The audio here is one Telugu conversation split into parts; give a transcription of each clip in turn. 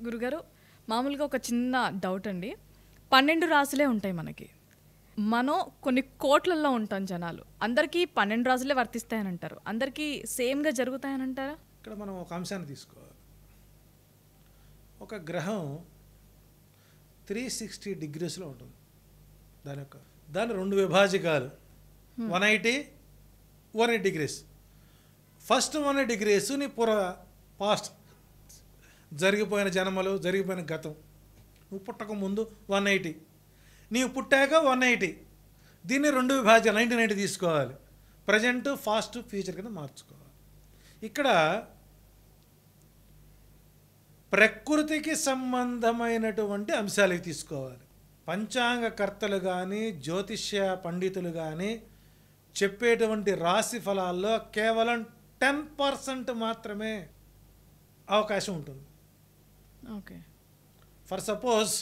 గురుగారు మామూలుగా ఒక చిన్న డౌట్ అండి. 12 రాసులే ఉంటాయి మనకి. మనం కొన్ని కోట్లల్లో ఉంటాం జనాలు. అందరికీ 12 రాసులే వర్తిస్తాయని అంటారు. అందరికీ సేమ్గా జరుగుతాయని అంటారా? ఇక్కడ మనం ఒక అంశాన్ని తీసుకోవాలి. ఒక గ్రహం 360 డిగ్రీస్లో ఉంటుంది. దాని 2 విభాజకాలు 180, 180 డిగ్రీస్. ఫస్ట్ 180 డిగ్రీస్ నీ పాస్ట్ జరిగిపోయిన జన్మలు, జరిగిపోయిన గతం. నువ్వు పుట్టక ముందు 180, నీవు పుట్టాక 180. దీన్ని 2 విభాజకాలు 90 తీసుకోవాలి. ప్రజెంట్, ఫాస్ట్, ఫ్యూచర్ కింద మార్చుకోవాలి. ఇక్కడ ప్రకృతికి సంబంధమైనటువంటి అంశాలు తీసుకోవాలి. పంచాంగకర్తలు కానీ, జ్యోతిష్య పండితులు కానీ చెప్పేటువంటి రాశి ఫలాల్లో కేవలం 10% మాత్రమే అవకాశం ఉంటుంది. ఓకే. ఫర్ సపోజ్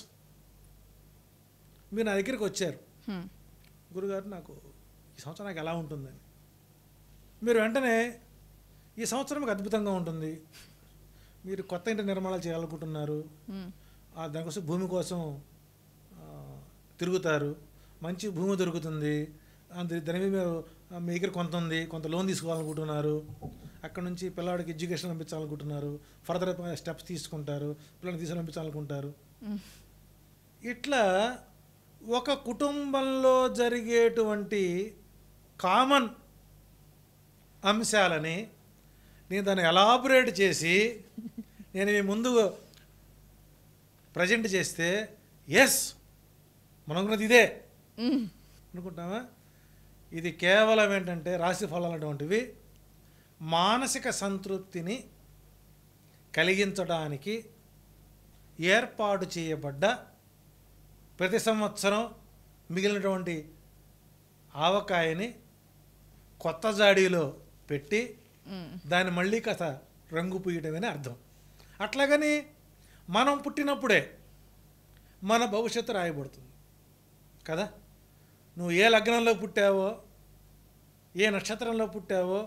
మీరు నా దగ్గరికి వచ్చారు, గురుగారు నాకు ఈ సంవత్సరం నాకు ఎలా ఉంటుందని. మీరు వెంటనే ఈ సంవత్సరం మీకు అద్భుతంగా ఉంటుంది, మీరు కొత్త ఇంటి నిర్మాణాలు చేయాలనుకుంటున్నారు, దానికోసం భూమి కోసం తిరుగుతారు, మంచి భూమి దొరుకుతుంది, దాని మీద మీ దగ్గర కొంత ఉంది, కొంత లోన్ తీసుకోవాలనుకుంటున్నారు, అక్కడ నుంచి పిల్లవాడికి ఎడ్యుకేషన్ పంపించాలనుకుంటున్నారు, ఫర్దర్ స్టెప్స్ తీసుకుంటారు, పిల్లల్ని తీసుకొని పంపించాలనుకుంటారు. ఇట్లా ఒక కుటుంబంలో జరిగేటువంటి కామన్ అంశాలని నేను దాన్ని ఎలాబొరేట్ చేసి నేను మీ ముందు ప్రజెంట్ చేస్తే ఎస్ మనం అనుకున్నది ఇదే అనుకుంటామా? ఇది కేవలం ఏంటంటే రాశి ఫలాలు అటువంటివి మానసిక సంతృప్తిని కలిగించడానికి ఏర్పాటు చేయబడ్డ ప్రతి సంవత్సరం మిగిలినటువంటి ఆవకాయని కొత్త జాడీలో పెట్టి దాన్ని మళ్ళీ కాస్త రంగు పూయటమని అర్థం. అట్లాగని మనం పుట్టినప్పుడే మన భవిష్యత్తు రాయబడుతుంది కదా. నువ్వు ఏ లగ్నంలో పుట్టావో, ఏ నక్షత్రంలో పుట్టావో,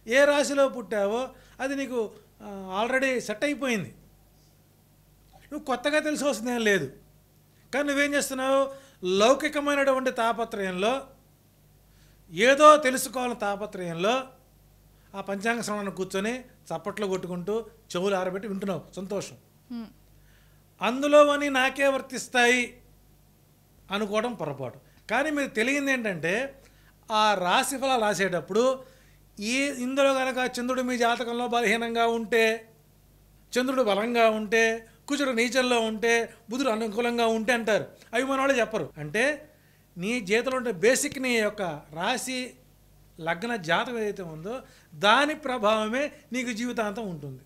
ఏ రాశిలో పుట్టావో అది నీకు ఆల్రెడీ సెట్ అయిపోయింది. నువ్వు కొత్తగా తెలుసుకోవాల్సిందేం లేదు. కానీ నువ్వేం చేస్తున్నావు, లౌకికమైనటువంటి తాపత్రయంలో, ఏదో తెలుసుకోవాలని తాపత్రయంలో ఆ పంచాంగ శ్రవణాన్ని కూర్చొని చప్పట్లు కొట్టుకుంటూ చెవులు ఆరబెట్టి వింటున్నావు, సంతోషం. అందులోవని నాకే వర్తిస్తాయి అనుకోవడం పొరపాటు. కానీ మీరు తెలియంది ఏంటంటే ఆ రాశి ఫలాలు రాసేటప్పుడు ఇందులో కనుక చంద్రుడు మీ జాతకంలో బలహీనంగా ఉంటే, చంద్రుడు బలంగా ఉంటే, కుజుడు నీచంలో ఉంటే, బుధుడు అనుకూలంగా ఉంటే అంటారు. అవి మన వాళ్ళు చెప్పరు. అంటే నీ జీవితంలో ఉంటే బేసిక్ నీ యొక్క రాశి లగ్న జాతకం ఏదైతే ఉందో దాని ప్రభావమే నీకు జీవితాంతం ఉంటుంది.